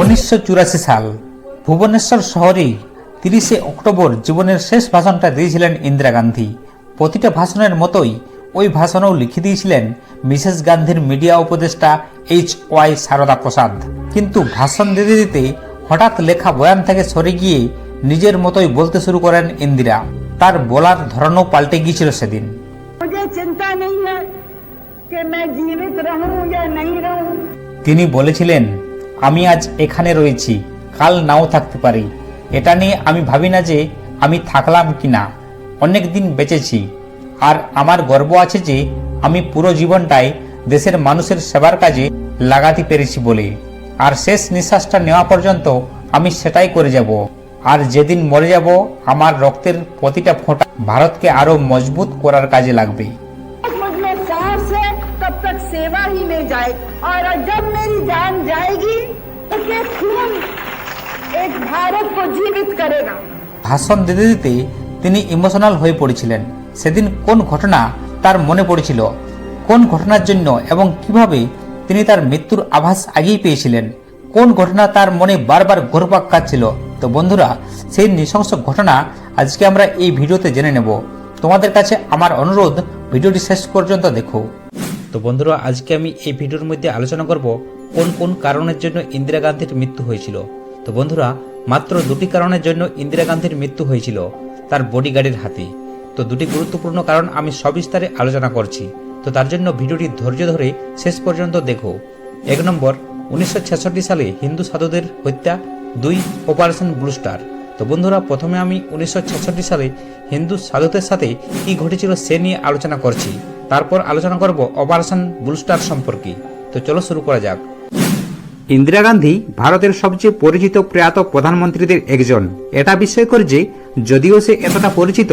1984 সাল ভুবনেশ্বর শহরেই 30 অক্টোবর জীবনের শেষ ভাষণটা দিয়েছিলেন ইন্দিরা গান্ধী। প্রতিটা ভাষণের মতোই ওই ভাষণেও লিখে দিয়েছিলেন মিসেস গান্ধীর মিডিয়া উপদেষ্টা HY সারদা প্রসাদ। কিন্তু ভাষণ দিতে দিতে হঠাৎ লেখা বয়ান থেকে সরে গিয়ে নিজের মতোই বলতে শুরু করেন ইন্দিরা। তার বলার ধরনও পাল্টে গিয়েছিল সেদিন। তিনি বলেছিলেন, আমি আজ এখানে রয়েছি, কাল নাও থাকতে পারি। এটা নিয়ে আমি ভাবি না যে আমি থাকলাম কি না। অনেক দিন বেঁচেছি, আর আমার গর্ব আছে যে আমি পুরো জীবনটাই দেশের মানুষের সেবার কাজে লাগাতে পেরেছি বলে। আর শেষ নিঃশ্বাসটা নেওয়া পর্যন্ত আমি সেটাই করে যাব। আর যেদিন মরে যাব, আমার রক্তের প্রতিটা ফোঁটা ভারতকে আরো মজবুত করার কাজে লাগবে। तब तक सेवा ही में जाए और जब मेरी जान जाएगी तो ये खून एक भारत को जीवित करेगा। ভাষণ দিতে দিতে তিনি ইমোশনাল হয়ে পড়েছিলেন। সেদিন কোন ঘটনা তার মনে পড়েছিল, কোন ঘটনার জন্য এবং কিভাবে তিনি তার মৃত্যুর আভাস আগেই পেয়েছিলেন, কোন ঘটনা তার মনে বারবার ঘুরপাক খাচ্ছিল। তো বন্ধুরা, সেই নৃশংস ঘটনা আজকে আমরা এই ভিডিওতে জেনে নেব। তোমাদের কাছে আমার অনুরোধ, ভিডিওটি শেষ পর্যন্ত দেখো। তো বন্ধুরা, আজকে আমি এই ভিডিওর মধ্যে আলোচনা করব কোন কোন কারণের জন্য ইন্দিরা গান্ধীর মৃত্যু হয়েছিল। তো বন্ধুরা, মাত্র দুটি কারণের জন্য ইন্দিরা গান্ধীর মৃত্যু হয়েছিল তার বডিগার্ডের হাতে। তো দুটি গুরুত্বপূর্ণ কারণ আমি সবিস্তারে আলোচনা করছি। তো তার জন্য ভিডিওটি ধৈর্য ধরে শেষ পর্যন্ত দেখো। 1 নম্বর, 1966 সালে হিন্দু সাধুদের হত্যা। 2, অপারেশন ব্লু স্টার। তো বন্ধুরা, প্রথমে আমি 1966 সালে হিন্দু সাধুদের সাথে কি ঘটেছিল সে নিয়ে আলোচনা করছি। তারপর আলোচনা করব অপারেশন ব্লু স্টার সম্পর্কে। তো চলো শুরু করা যাক। ইন্দিরা গান্ধী ভারতের সবচেয়ে পরিচিত প্রয়াত প্রধানমন্ত্রীদের একজন। এটা বিস্ময়কর যে যদিও সে এতটা পরিচিত,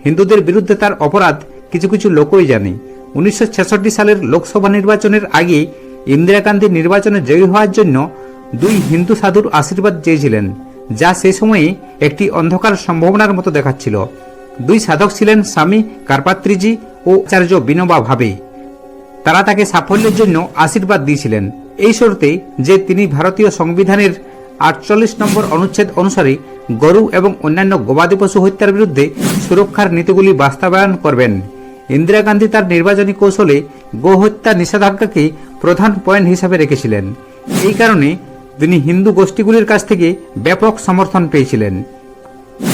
হিন্দুদের বিরুদ্ধে তার অপরাধ কিছু কিছু লোকই জানে। 1966 সালের লোকসভা নির্বাচনের আগে ইন্দিরা গান্ধী নির্বাচনে জয়ী হওয়ার জন্য 2 হিন্দু সাধুর আশীর্বাদ চেয়েছিলেন, যা সে সময়ে একটি অন্ধকার সম্ভাবনার মতো দেখাচ্ছিল। 2 সাধক ছিলেন স্বামী কারপাত্রিজি ও আচার্য বিনোবা ভাবে। তারা তাকে সাফল্যের জন্য আশীর্বাদ দিয়েছিলেন এই শর্তে যে তিনি ভারতীয় সংবিধানের 48 নম্বর অনুচ্ছেদ অনুসারে গরু এবং অন্যান্য গবাদি পশু হত্যার বিরুদ্ধে সুরক্ষার নীতিগুলি বাস্তবায়ন করবেন। ইন্দিরা গান্ধী তার নির্বাচনী কৌশলে গোহত্যা নিষেধাজ্ঞাকে প্রধান পয়েন্ট হিসাবে রেখেছিলেন। এই কারণে তিনি হিন্দু গোষ্ঠীগুলির কাছ থেকে ব্যাপক সমর্থন পেয়েছিলেন।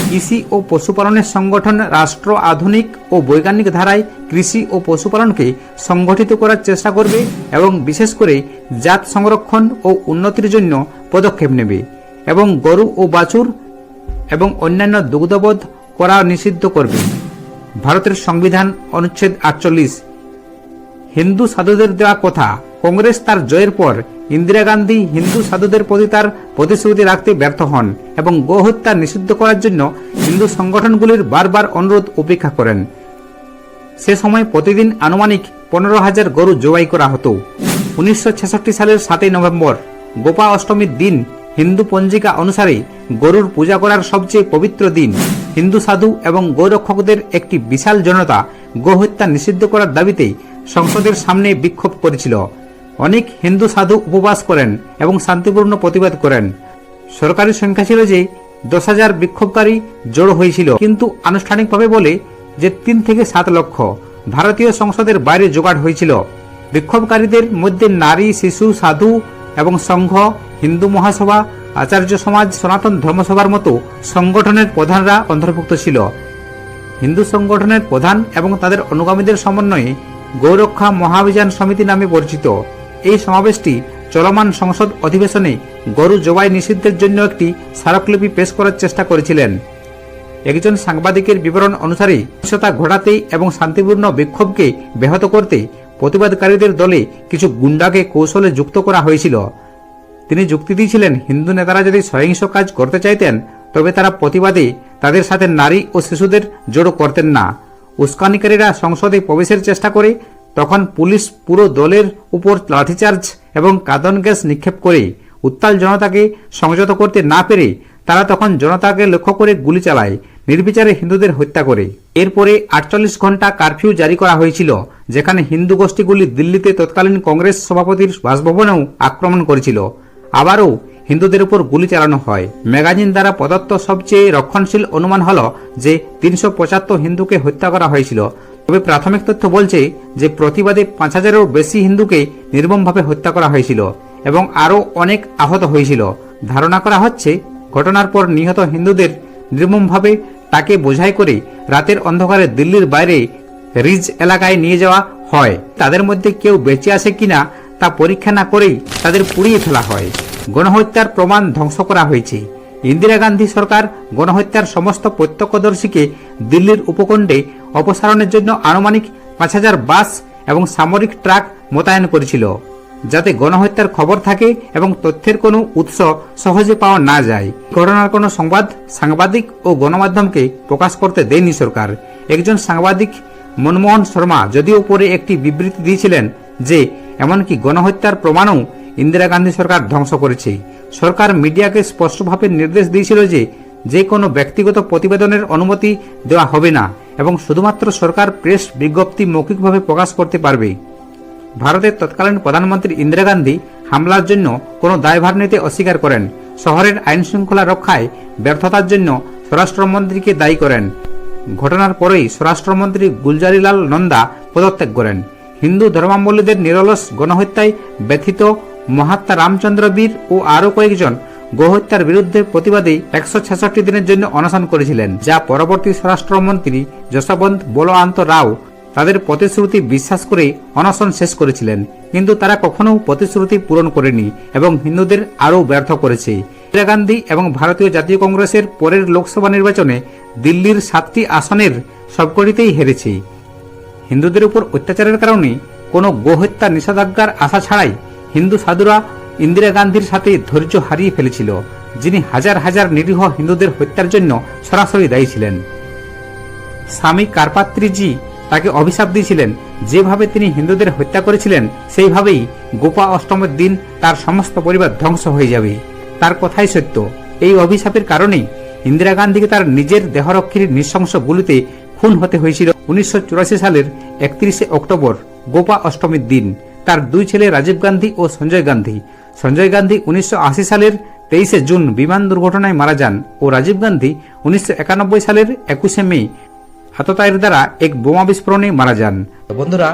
কৃষি ও পশুপালনের সংগঠন রাষ্ট্র আধুনিক ও বৈজ্ঞানিক ধারায় কৃষি ও পশুপালনকে সংগঠিত করার চেষ্টা করবে এবং বিশেষ করে জাত সংরক্ষণ ও উন্নতির জন্য পদক্ষেপ নেবে এবং গরু ও বাছুর এবং অন্যান্য দুগ্ধবধ করা নিষিদ্ধ করবে। ভারতের সংবিধান অনুচ্ছেদ 48। হিন্দু সাধুদের দেওয়া কথা। কংগ্রেস তার জয়ের পর ইন্দিরা গান্ধী হিন্দু সাধুদের প্রতি তার প্রতিশ্রুতি রাখতে ব্যর্থ হন এবং গোহত্যা নিষিদ্ধ করার জন্য হিন্দু সংগঠনগুলির বারবার অনুরোধ উপেক্ষা করেন। সে সময় প্রতিদিন আনুমানিক 15,000 গরু জবাই করা হতো। 1966 সালের 7 নভেম্বর গোপা অষ্টমীর দিন হিন্দু পঞ্জিকা অনুসারে গরুর পূজা করার সবচেয়ে পবিত্র দিন। হিন্দু সাধু এবং গৌরক্ষকদের একটি বিশাল জনতা গোহত্যা নিষিদ্ধ করার দাবিতে সংসদের সামনে বিক্ষোভ করেছিল। অনেক হিন্দু সাধু উপবাস করেন এবং শান্তিপূর্ণ প্রতিবাদ করেন। সরকারি সংখ্যা ছিল যে 10,000 বিক্ষোভকারী জড়ো হয়েছিল, কিন্তু আনুষ্ঠানিকভাবে বলে যে 3 থেকে 7 লক্ষ ভারতীয় সংসদের বাইরে জোগাড় হয়েছিল। বিক্ষোভকারীদের মধ্যে নারী, শিশু, সাধু এবং সংঘ, হিন্দু মহাসভা, আচার্য সমাজ, সনাতন ধর্মসভার মতো সংগঠনের প্রধানরা অন্তর্ভুক্ত ছিল। হিন্দু সংগঠনের প্রধান এবং তাদের অনুগামীদের সমন্বয়ে গৌরক্ষা মহাভিযান সমিতি নামে পরিচিত। এই সমাবেশটি চলমান সংসদ অধিবেশনে গরু জবাই নিষিদ্ধের জন্য একটি স্মারকলিপি পেশ করার চেষ্টা করেছিলেন। একজন সাংবাদিকের বিবরণ অনুসারে সহিংসতা ঘটাতে এবং শান্তিপূর্ণ বিক্ষোভকে ব্যাহত করতে প্রতিবাদকারীদের দলে কিছু গুন্ডাকে কৌশলে যুক্ত করা হয়েছিল। তিনি যুক্তি দিয়েছিলেন, হিন্দু নেতারা যদি সহিংস কাজ করতে চাইতেন তবে তারা প্রতিবাদে তাদের সাথে নারী ও শিশুদের জড়ো করতেন না। উস্কানিকারীরা সংসদে প্রবেশের চেষ্টা করে তখন পুলিশ পুরো দলের উপর লাঠিচার্জ এবং কাঁদন গ্যাস নিক্ষেপ করে উত্তাল জনতাকে সংযত করতে না পেরে তারা তখন জনতাকে লক্ষ্য করে গুলি চালায়, নির্বিচারে হিন্দুদের হত্যা করে। এরপরে 48 ঘন্টা কারফিউ জারি করা হয়েছিল, যেখানে হিন্দু গোষ্ঠীগুলি দিল্লিতে তৎকালীন কংগ্রেস সভাপতির বাসভবনেও আক্রমণ করেছিল। আবারও হিন্দুদের উপর গুলি চালানো হয়। ম্যাগাজিন দ্বারা প্রদত্ত সবচেয়ে রক্ষণশীল অনুমান হল যে 375 হিন্দুকে হত্যা করা হয়েছিল। তবে প্রাথমিক তথ্য বলছে যে প্রতিবাদে 5000-এরও বেশি হিন্দুকে নির্মমভাবে হত্যা করা হয়েছিল এবং আরও অনেক আহত হয়েছিল। ধারণা করা হচ্ছে ঘটনার পর নিহত হিন্দুদের নির্মমভাবে তাকে বোঝাই করে রাতের অন্ধকারে দিল্লির বাইরে রিজ এলাকায় নিয়ে যাওয়া হয়। তাদের মধ্যে কেউ বেঁচে আছে কিনা তা পরীক্ষা না করেই তাদের পুড়িয়ে ফেলা হয়। গণহত্যার প্রমাণ ধ্বংস করা হয়েছে। ইন্দিরা গান্ধী সরকার গণহত্যার সমস্ত প্রত্যক্ষদর্শীকে দিল্লির উপকণ্ঠে অপসারণের জন্য আনুমানিক 5000 বাস এবং সামরিক ট্রাক মোতায়েন করেছিল, যাতে গণহত্যার খবর থাকে এবং তথ্যের কোনো উৎস সহজে পাওয়া না যায়। ঘটনার কোনো সংবাদ সাংবাদিক ও গণমাধ্যমকে প্রকাশ করতে দেয়নি সরকার। একজন সাংবাদিক মনমোহন শর্মা যদিও পরে একটি বিবৃতি দিয়েছিলেন যে এমনকি গণহত্যার প্রমাণও ইন্দিরা গান্ধী সরকার ধ্বংস করেছে। সরকার মিডিয়াকে স্পষ্টভাবে নির্দেশ দিয়েছিল যে কোনো ব্যক্তিগত প্রতিবেদনের অনুমতি দেওয়া হবে না এবং শুধুমাত্র সরকার প্রেস বিজ্ঞপ্তি মৌখিকভাবে প্রকাশ করতে পারবে। ভারতের তৎকালীন প্রধানমন্ত্রী ইন্দিরা গান্ধী হামলার জন্য কোনো দায়ভার নিতে অস্বীকার করেন। শহরের আইন শৃঙ্খলা রক্ষায় ব্যর্থতার জন্য স্বরাষ্ট্রমন্ত্রীকে দায়ী করেন। ঘটনার পরেই স্বরাষ্ট্রমন্ত্রী গুলজারিলাল নন্দা পদত্যাগ করেন। হিন্দু ধর্মাবলম্বীদের নিরলস গণহত্যায় ব্যথিত মহাত্মা রামচন্দ্র বীর ও আরও কয়েকজন গোহত্যার বিরুদ্ধে প্রতিবাদে 166 দিনের জন্য অনশন করেছিলেন, যা পরবর্তী স্বরাষ্ট্রমন্ত্রী যশবন্ত বলওয়ান্ত রাও তাদের প্রতিশ্রুতি বিশ্বাস করে অনশন শেষ করেছিলেন। কিন্তু তারা কখনো প্রতিশ্রুতি পূরণ করেনি এবং হিন্দুদের আরও ব্যর্থ করেছে। ইন্দিরা গান্ধী এবং ভারতীয় জাতীয় কংগ্রেসের পরের লোকসভা নির্বাচনে দিল্লির 7টি আসনের সবকটিতেই হেরেছে। হিন্দুদের উপর অত্যাচারের কারণে কোনো গোহত্যা নিষেধাজ্ঞার আশা ছাড়াই হিন্দু সাধুরা ইন্দিরা গান্ধীর সাথে ধৈর্য হারিয়ে ফেলেছিল, যিনি হাজার হাজার নিরীহ হিন্দুদের হত্যার জন্য সরাসরি দায়ী ছিলেন। স্বামী কারপাত্রিজি তাকে অভিশাপ দিয়েছিলেন, যেভাবে তিনি হিন্দুদের হত্যা করেছিলেন সেইভাবেই গোপা অষ্টমীর দিন তার সমস্ত পরিবার ধ্বংস হয়ে যাবে। তার কথাই সত্য। এই অভিশাপের কারণেই ইন্দিরা গান্ধীকে তার নিজের দেহরক্ষীর নৃশংস গুলিতে খুন হতে হয়েছিল 1984 সালের 31 অক্টোবর গোপা অষ্টমীর দিন। তার দুই ছেলে রাজীব গান্ধী ও সঞ্জয় গান্ধী। সঞ্জয় গান্ধী 1980 সালের 23 জুন বিমান দুর্ঘটনায় মারা যান ও রাজীব গান্ধী 1991 সালের 21 মে আততায়ীর দ্বারা এক বোমা বিস্ফোরণে মারা যান। বন্ধুরা,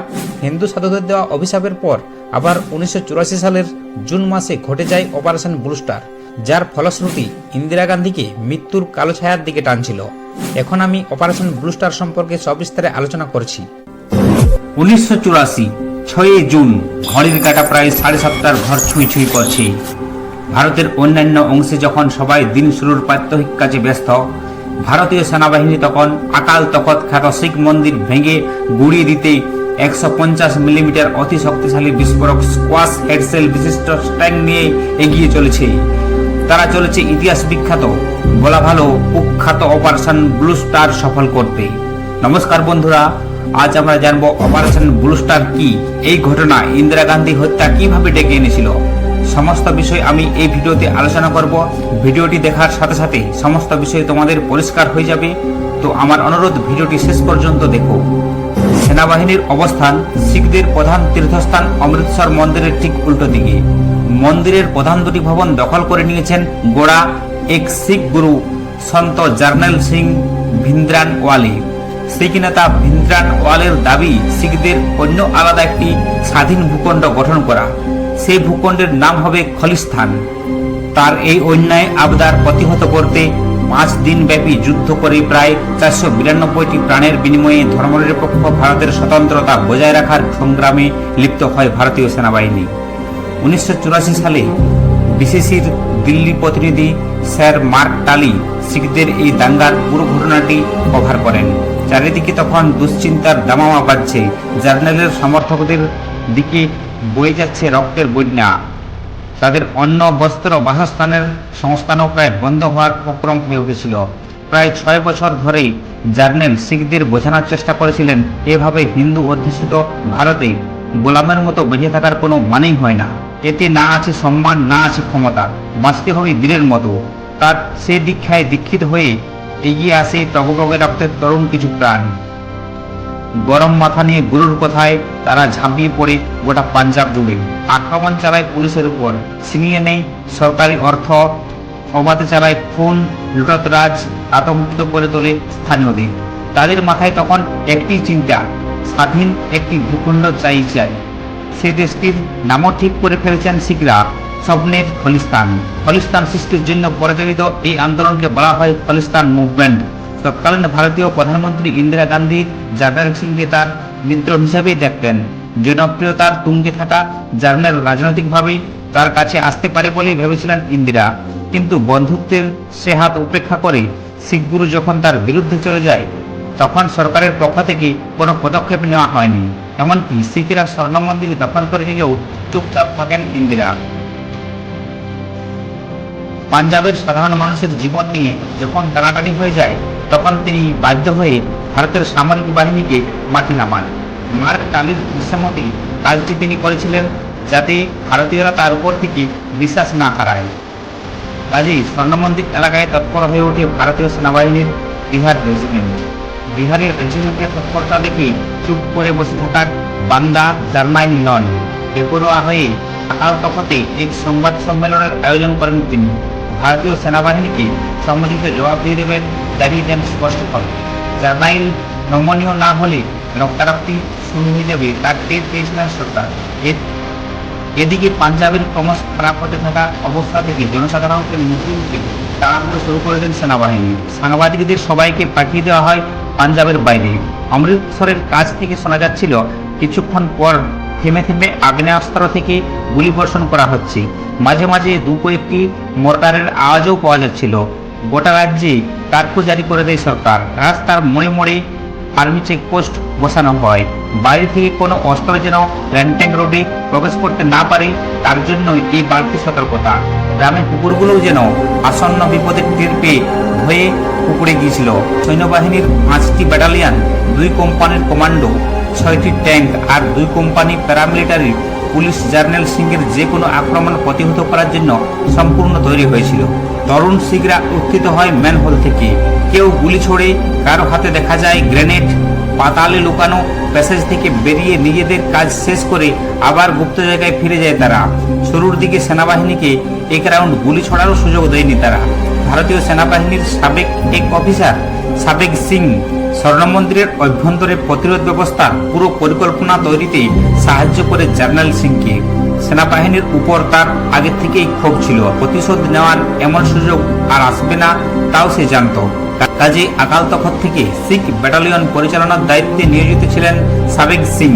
হিন্দু সাধুদের দেওয়া অভিশাপের পর আবার 1984 সালের জুন মাসে ঘটে যায় অপারেশন ব্লু স্টার, যার ফলশ্রুতি ইন্দিরা গান্ধীকে মৃত্যুর কালো ছায়ার দিকে টানছিল। এখন আমি অপারেশন ব্লু স্টার সম্পর্কে সবিস্তারে আলোচনা করছি। 1984 6 জুন ঘড়ির কাঁটা প্রায় 7:30টার ঘর ছুঁই ছুঁই করছে। ভারতের অন্যান্য অংশে যখন সবাই দিন শুরুর প্রাত্যহিক কাজে ব্যস্ত, ভারতীয় সেনাবাহিনী তখন আকাল তখত খ্যাত শিখ মন্দির ভেঙে গুড়িয়ে দিতে 150 মিলিমিটার অতি শক্তিশালী বিস্ফোরক স্কোয়াশ হেডসেল বিশিষ্ট ট্যাঙ্ক নিয়ে এগিয়ে চলেছে। তারা চলেছে ইতিহাস বিখ্যাত, বলা ভালো কুখ্যাত অপারেশন ব্লু স্টার সফল করতে। নমস্কার বন্ধুরা, আজ আমরা জানবো অপারেশন ব্লু স্টার কি, এই ঘটনা ইন্দিরা গান্ধী হত্যা কিভাবে ডেকে এনেছিল। সমস্ত বিষয় আমি এই ভিডিওতে আলোচনা করব। ভিডিওটি দেখার সাথে সাথে সমস্ত বিষয় তোমাদের পরিষ্কার হয়ে যাবে, তো আমার অনুরোধ ভিডিওটি শেষ পর্যন্ত দেখো। সেনাবাহিনীর অবস্থান শিখদের প্রধান তীর্থস্থান অমৃতসর মন্দিরের ঠিক উল্টো দিকে। মন্দিরের প্রধান দুটি ভবন দখল করে নিয়েছেন গোড়া এক শিখ গুরু সন্ত জার্নেল সিং ভিন্দ্রানওয়ালে। শিখ নেতা ভিন্দ্রানওয়ালের দাবি শিখদের অন্য আলাদা একটি স্বাধীন ভূখণ্ড গঠন করা, সেই ভূখণ্ডের নাম হবে খলিস্তান। তার এই অন্যায় আবদার প্রতিহত করতে 5 দিন ব্যাপী যুদ্ধ করে প্রায় 492টি প্রাণের বিনিময়ে ধর্মনিরপেক্ষ ভারতের স্বতন্ত্রতা বজায় রাখার সংগ্রামে লিপ্ত হয় ভারতীয় সেনাবাহিনী। 1984 সালে বিসিসির দিল্লি প্রতিনিধি স্যার মার্ক টালি শিখদের এই দাঙ্গার পুরো ঘটনাটি কভার করেন। চারিদিকে তখন দুশ্চিন্তার দামামা বাজছে। জার্নালের সমর্থকদের দিকে বয়ে যাচ্ছে রক্তের বন্যা। তাদের অন্ন বস্ত্র বাসস্থানের সংস্থানও প্রায় বন্ধ হওয়ার উপক্রম হয়ে উঠেছিল। প্রায় 6 বছর ধরেই জার্নেল শিখদের বোঝানোর চেষ্টা করেছিলেন, এভাবে হিন্দু অধ্যুষিত ভারতে গোলামের মতো বেঁচে থাকার কোনো মানেই হয় না। এতে না আছে সম্মান, না আছে ক্ষমতা, বাঁচতে হবে বীরের মতো। তার সে দীক্ষায় দীক্ষিত হয়ে এগিয়ে আসে টগবগে রক্তের তরুণ কিছু প্রাণ। গরম মাথা নিয়ে গুরুর কথায় তারা ঝাঁপিয়ে পড়ে গোটা পাঞ্জাব জুড়ে আক্রমণ চালায় পুলিশের উপর, ছিনিয়ে নেই সরকারি অর্থ, অবাধে চালায় খুন, লুটতরাজ, আতঙ্কিত করে তোলে স্থানীয়দের। তাদের মাথায় তখন একটি চিন্তা, স্বাধীন একটি ভূখণ্ড চাই। সে দেশটির নামও ঠিক করে ফেলেছেন শিখরা, স্বপ্নের খলিস্তান। খলিস্তান সৃষ্টির জন্য পরিচালিত এই আন্দোলনকে বলা হয় খলিস্তান মুভমেন্ট। তৎকালীন ভারতীয় প্রধানমন্ত্রী ইন্দিরা গান্ধী জারনাইল সিংকে তার মিত্র হিসেবেই দেখতেন। জনপ্রিয়তার তুঙ্গে থাকা জারনাইল রাজনৈতিকভাবে তার কাছে আসতে পারে বলেই ভেবেছিলেন ইন্দিরা, কিন্তু বন্ধুত্বের সে হাত উপেক্ষা করে শিখ গুরু যখন তার বিরুদ্ধে চলে যায়, তখন সরকারের পক্ষ থেকে কোনো পদক্ষেপ নেওয়া হয়নি। এমনকি শিখেরা স্বর্ণ মন্দিরে দখল করে নিলেও চুপচাপ থাকেন ইন্দিরা। পাঞ্জাবের সাধারণ মানুষের জীবন নিয়ে যখন টানাটানি হয়ে যায়, তখন তিনি বাধ্য হয়ে ভারতের সামরিক বাহিনীকে মাঠে নামান। মার্ক টালির দৃশ্যমতে কাজটি তিনি করেছিলেন যাতে ভারতীয়রা তার উপর থেকে বিশ্বাস না হারায়। কাজেই স্বর্ণমন্দির এলাকায় তৎপর হয়ে ওঠে ভারতীয় সেনাবাহিনীর বিহার রেজিমেন্ট। বিহারের রেজিমেন্টের তৎপরতা দেখে চুপ করে বসে থাকার বান্দা জার্নাইল নন, বেপরোয়া হয়ে আকাল তখতে এক সংবাদ সম্মেলনের আয়োজন করেন তিনি। ভারতীয় সেনাবাহিনীকে সম্মিলিত জবাব দিয়ে দেবেন দাবি দেন স্পষ্টভাবে। জার্নাইল নমনীয় না হলে রক্তারক্তি শুরু হয়ে যাবে, তার টের পেয়েছিলেন সরকার। এদিকে পাঞ্জাবের ক্রমশ খারাপ হতে থাকা অবস্থা থেকে জনসাধারণকে মুক্তি দিতে তাড়াহুড়ো শুরু করে দেন সেনাবাহিনী। সাংবাদিকদের সবাইকে পাঠিয়ে দেওয়া হয় পাঞ্জাবের বাইরে। অমৃতসরের কাছ থেকে শোনা যাচ্ছিল কিছুক্ষণ পর থেমে থেমে আগ্নেয়াস্ত্র থেকে গুলি বর্ষণ করা হচ্ছে। মাঝে মাঝে দু কয়েকটি মোর্টারের আওয়াজও পাওয়া যাচ্ছিল। গোটা রাজ্যে কার্ফিউ জারি করে দেয় সরকার। রাস্তার মোড়ে মোড়ে আর্মি চেকপোস্ট বসানো হয়। বাইরে থেকে কোনো অস্ত্র যেন ল্যান্ডট্যাঙ্ক রোডে প্রবেশ করতে না পারে, তার জন্য এই বাড়তি সতর্কতা। গ্রামের কুকুরগুলোও যেন আসন্ন বিপদের টের পেয়ে ভয়ে কুকুরে গিয়েছিল। সৈন্যবাহিনীর 5টি ব্যাটালিয়ন, 2 কোম্পানির কমান্ডো, 6টি ট্যাঙ্ক আর 2 কোম্পানি প্যারামিলিটারি পুলিশ জার্নাইল সিংয়ের যে কোনো আক্রমণ প্রতিহত করার জন্য সম্পূর্ণ তৈরি হয়েছিল। তরুণ শিখরা উত্থিত হয় ম্যানহোল থেকে। কেউ গুলি ছোড়ে, কারো হাতে দেখা যায় গ্রেনেড। পাতালে লুকানো প্যাসেজ থেকে বেরিয়ে নিজেদের কাজ শেষ করে আবার গুপ্ত জায়গায় ফিরে যায় তারা। শুরুর দিকে সেনাবাহিনীকে এক রাউন্ড গুলি ছোড়ারও সুযোগ দেয়নি তারা। ভারতীয় সেনাবাহিনীর সাবেক এক অফিসার সাবেক সিং স্বর্ণমন্দিরের অভ্যন্তরে প্রতিরোধ ব্যবস্থার পুরো পরিকল্পনা তৈরিতে সাহায্য করে জার্নাইল সিংকে। সেনাবাহিনীর উপর তার আগে থেকেই ক্ষোভ ছিল। প্রতিশোধ নেওয়ার এমন সুযোগ আর আসবে না, তাও সে জানত। কাজে আকাল তখত থেকে শিখ ব্যাটালিয়ন পরিচালনার দায়িত্বে নিয়োজিত ছিলেন সাবেক সিং।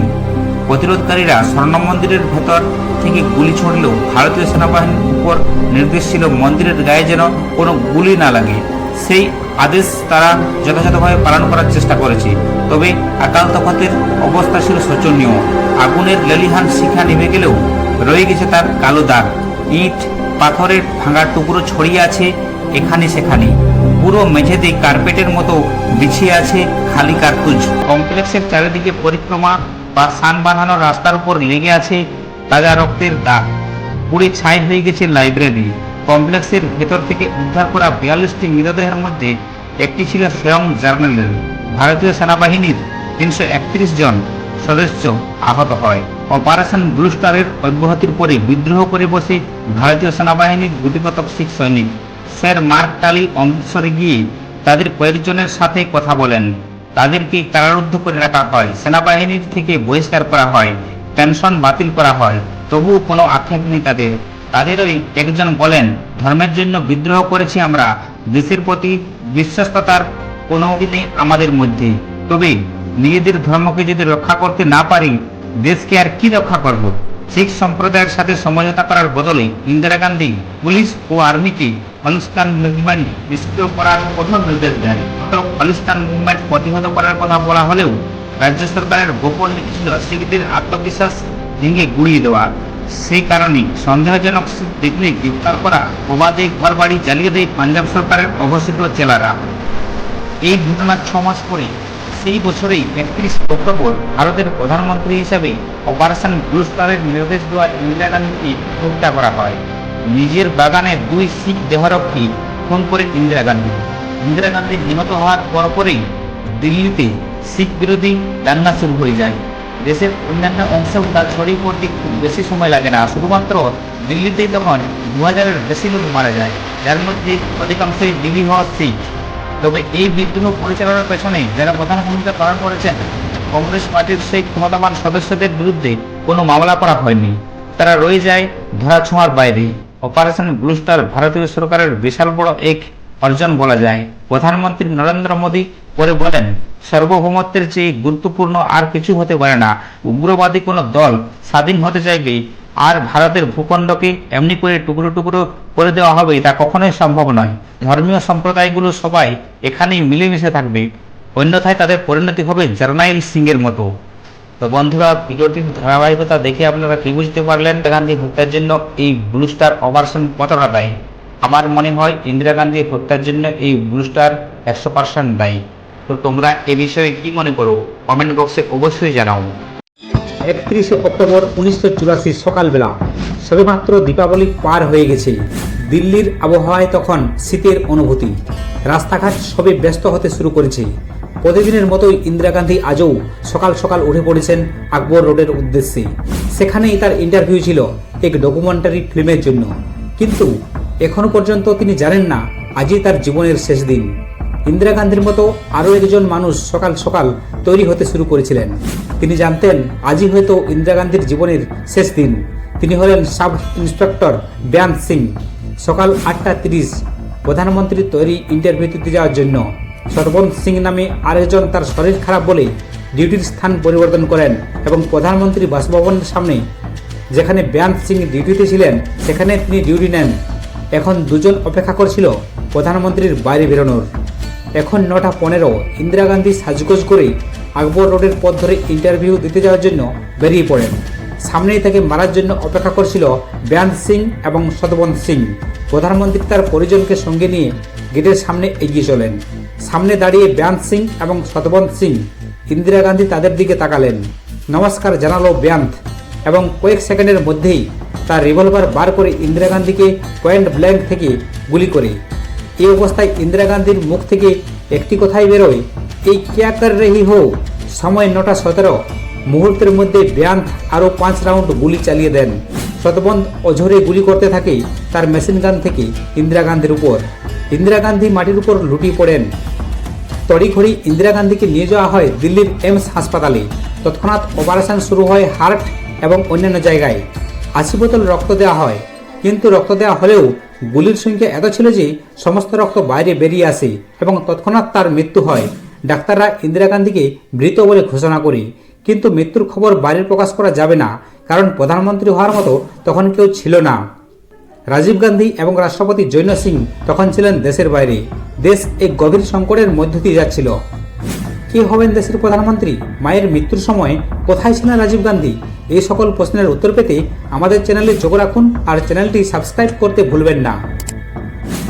প্রতিরোধকারীরা স্বর্ণ মন্দিরের ভেতর থেকে গুলি ছুড়লেও ভারতীয় সেনাবাহিনীর উপর নির্দেশ ছিল মন্দিরের গায়ে যেন কোনো গুলি না লাগে। সেই আদেশ তারা যথাযথভাবে পালন করার চেষ্টা করেছে। তবে আকাল তখতের অবস্থা ছিল শোচনীয়। আগুনের লেলিহান শিখা নেমে গেলেও রয়ে গেছে তার কালো দাগ। ইট পাথরের ভাঙা টুকরো ছড়িয়ে আছে এখানে সেখানে। পুরো মেঝেতে কার্পেটের মতো বিছিয়ে আছে খালি কার্তুজ। কমপ্লেক্সের চারিদিকে পরিক্রমা বা সান বাঁধানো রাস্তার উপর লেগে আছে তাজা রক্তের দাগ। পুড়ে ছাই হয়ে গেছে লাইব্রেরি। কমপ্লেক্সের ভেতর থেকে উদ্ধার করা 42টি মৃতদেহের মধ্যে একটি ছিল স্বয়ং জার্নাইলের। ভারতীয় সেনাবাহিনীর 331 জন সদস্য আহত হয়। অপারেশন ব্লু স্টারের অব্যাহতির পরে বিদ্রোহ করে বসে ভারতীয় সেনাবাহিনীর গুটিকত শিখ সৈনিক। স্যার মার্ক টালি অমৃতসরে গিয়ে তাদের কয়েকজনের সাথে কথা বলেন। তাদেরকে কারারুদ্ধ করে রাখা হয়, সেনাবাহিনীর থেকে বহিষ্কার করা হয়, পেনশন বাতিল করা হয়। তবুও কোনো আক্ষেপ নেই তাদের। তাদেরই একজন বলেন, ধর্মের জন্য বিদ্রোহ করেছি আমরা, দেশের প্রতি বিশ্বস্ততার কোনো নেই আমাদের মধ্যে। তবে নিজেদের ধর্মকে যদি রক্ষা করতে না পারি, দেশকে আর কি রক্ষা করব? শিখ সম্প্রদায়ের সাথে সমঝোতা করার বদলে ইন্দিরা গান্ধী পুলিশ ও আর্মিকে খালিস্তান মুভমেন্ট নিষ্ক্রিয় করার কঠোর নির্দেশ দেন। খালিস্তান মুভমেন্ট প্রতিহত করার কথা বলা হলেও রাজ্য সরকারের গোপন নীতি ছিল শিখদের আত্মবিশ্বাস ভেঙে গুড়িয়ে দেওয়া। সেই কারণে সন্দেহজনক শিখ দেখলে গ্রেপ্তার করা, প্রবাদে ঘর বাড়ি জ্বালিয়ে দেয় পাঞ্জাব সরকারের অবস্থিত জেলারা। এই ঘটনার 6 মাস পরে সেই বছরেই 31 অক্টোবর ভারতের প্রধানমন্ত্রী হিসাবে অপারেশন ব্লু স্টারের নির্দেশ দেওয়া ইন্দিরা গান্ধীকে হত্যা করা হয়। নিজের বাগানে 2 শিখ দেহরক্ষী খুন করে ইন্দিরা গান্ধী। ইন্দিরা গান্ধী নিহত হওয়ার পরপরই দিল্লিতে শিখ বিরোধী দাঙ্গা শুরু হয়ে যায়। দেশের অন্যান্য অংশেও তা ছড়িয়ে পড়তে খুব বেশি সময় লাগে না, শুধুমাত্র দিল্লিতেই তখন 2000-এর বেশি লোক মারা যায়, যার মধ্যে অধিকাংশই দিল্লি হওয়া শিখ। তবে এই বিদ্রোহ পরিচালনার পেছনে যারা প্রধান ভূমিকা পালন করেছেন, কংগ্রেস পার্টির সেই ক্ষমতাবান সদস্যদের বিরুদ্ধে কোনো মামলা করা হয়নি, তারা রয়ে যায় ধরাছোঁয়ার বাইরে। অপারেশন ব্লু স্টার ভারতীয় সরকারের বিশাল বড় এক অর্জন বলা যায়। প্রধানমন্ত্রী নরেন্দ্র মোদী পরে বলেন, সার্বভৌমত্বের চেয়ে গুরুত্বপূর্ণ আর কিছু হতে পারে না। উগ্রবাদী কোনো দল স্বাধীন হতে চাইবে আর ভারতের ভূখণ্ডকে এমনি করে টুকরো টুকরো করে দেওয়া হবে, তা কখনোই সম্ভব নয়। ধর্মীয় সম্প্রদায়গুলো সবাই এখানেই মিলেমিশে থাকবে, অন্যথায় তাদের পরিণতি হবে জার্নাইল সিংয়ের মতো। তো বন্ধুরা, ভিডিওটির ধারাবাহিকতা দেখে আপনারা কি বুঝতে পারলেন ইন্দিরা গান্ধী হত্যার জন্য এই ব্লু স্টার অপারেশন কতটা দায়ী? আমার মনে হয় ইন্দিরা গান্ধী হত্যার জন্য এই ব্লু স্টার 100% দায়ী। তো তোমরা এ বিষয়ে কি মনে করো কমেন্ট বক্সে অবশ্যই জানাও। 31 অক্টোবর 1984 সকালবেলা, সবেমাত্র দীপাবলি পার হয়ে গেছে। দিল্লির আবহাওয়ায় তখন শীতের অনুভূতি, রাস্তাঘাট সবে ব্যস্ত হতে শুরু করেছে। প্রতিদিনের মতোই ইন্দিরা গান্ধী আজও সকাল সকাল উঠে পড়েছেন আকবর রোডের উদ্দেশ্যে। সেখানেই তার ইন্টারভিউ ছিল এক ডকুমেন্টারি ফিল্মের জন্য, কিন্তু এখনো পর্যন্ত তিনি জানেন না আজই তার জীবনের শেষ দিন। ইন্দিরা গান্ধীর মতো আরও একজন মানুষ সকাল সকাল তৈরি হতে শুরু করেছিলেন। তিনি জানতেন আজই হয়তো ইন্দিরা গান্ধীর জীবনের শেষ দিন। তিনি হলেন সাব ইন্সপেক্টর বেয়ান্ত সিং। সকাল 8:30 প্রধানমন্ত্রীর তৈরি ইন্টারভিউ দিতে যাওয়ার জন্য সতবন্ত সিং নামে আরেকজন তার শরীর খারাপ বলে ডিউটির স্থান পরিবর্তন করেন এবং প্রধানমন্ত্রী বাসভবনের সামনে, যেখানে বেয়ান্ত সিং ডিউটিতে ছিলেন, সেখানে তিনি ডিউটি নেন। এখন দুজন অপেক্ষা করছিল প্রধানমন্ত্রীর বাইরে বেরোনোর। এখন 9:15 ইন্দিরা গান্ধী সাজগোজ করে আকবর রোডের পথ ধরে ইন্টারভিউ দিতে যাওয়ার জন্য বেরিয়ে পড়েন। সামনেই তাকে মারার জন্য অপেক্ষা করছিল বেয়ান্ত সিং এবং সতবন্ত সিং। প্রধানমন্ত্রী তার পরিজনকে সঙ্গে নিয়ে গেটের সামনে এগিয়ে চলেন। সামনে দাঁড়িয়ে বেয়ান্ত সিং এবং সতবন্ত সিং। ইন্দিরা গান্ধী তাদের দিকে তাকালেন, নমস্কার জানালো বেয়ান্ত, এবং কয়েক সেকেন্ডের মধ্যেই তার রিভলভার বার করে ইন্দিরা গান্ধীকে পয়েন্ট ব্ল্যাঙ্ক থেকে গুলি করে। এই অবস্থায় ইন্দিরা গান্ধীর মুখ থেকে একটি কথাই বেরোয়, এই ক্যা কর রহি হো। সময় 9:17। মুহূর্তের মধ্যে বেয়ান্ত আরও 5 রাউন্ড গুলি চালিয়ে দেন। সতবন্ত অঝরে গুলি করতে থাকে তার মেশিন গান থেকে ইন্দিরা গান্ধীর উপর। ইন্দিরা গান্ধী মাটির উপর লুটিয়ে পড়েন। তড়িঘড়ি ইন্দিরা গান্ধীকে নিয়ে যাওয়া হয় দিল্লির এইমস হাসপাতালে। তৎক্ষণাৎ অপারেশন শুরু হয় হার্ট এবং অন্যান্য জায়গায়। 80 বোতল রক্ত দেওয়া হয়, কিন্তু রক্ত দেওয়া হলেও গুলির সংখ্যা এত ছিল যে সমস্ত রক্ত বাইরে বেরিয়ে আসে এবং তৎক্ষণাৎ তার মৃত্যু হয়। ডাক্তাররা ইন্দিরা গান্ধীকে মৃত বলে ঘোষণা করে, কিন্তু মৃত্যুর খবর বাইরে প্রকাশ করা যাবে না, কারণ প্রধানমন্ত্রী হওয়ার মতো তখন কেউ ছিল না। রাজীব গান্ধী এবং রাষ্ট্রপতি জৈন সিং তখন ছিলেন দেশের বাইরে। দেশ এক গভীর সংকটের মধ্য দিয়ে যাচ্ছিল। কে হবেন দেশের প্রধানমন্ত্রী? মায়ের মৃত্যুর সময় কোথায় ছিলেন রাজীব গান্ধী? এই সকল প্রশ্নের উত্তর পেতে আমাদের চ্যানেলে যোগ রাখুন আর চ্যানেলটি সাবস্ক্রাইব করতে ভুলবেন না।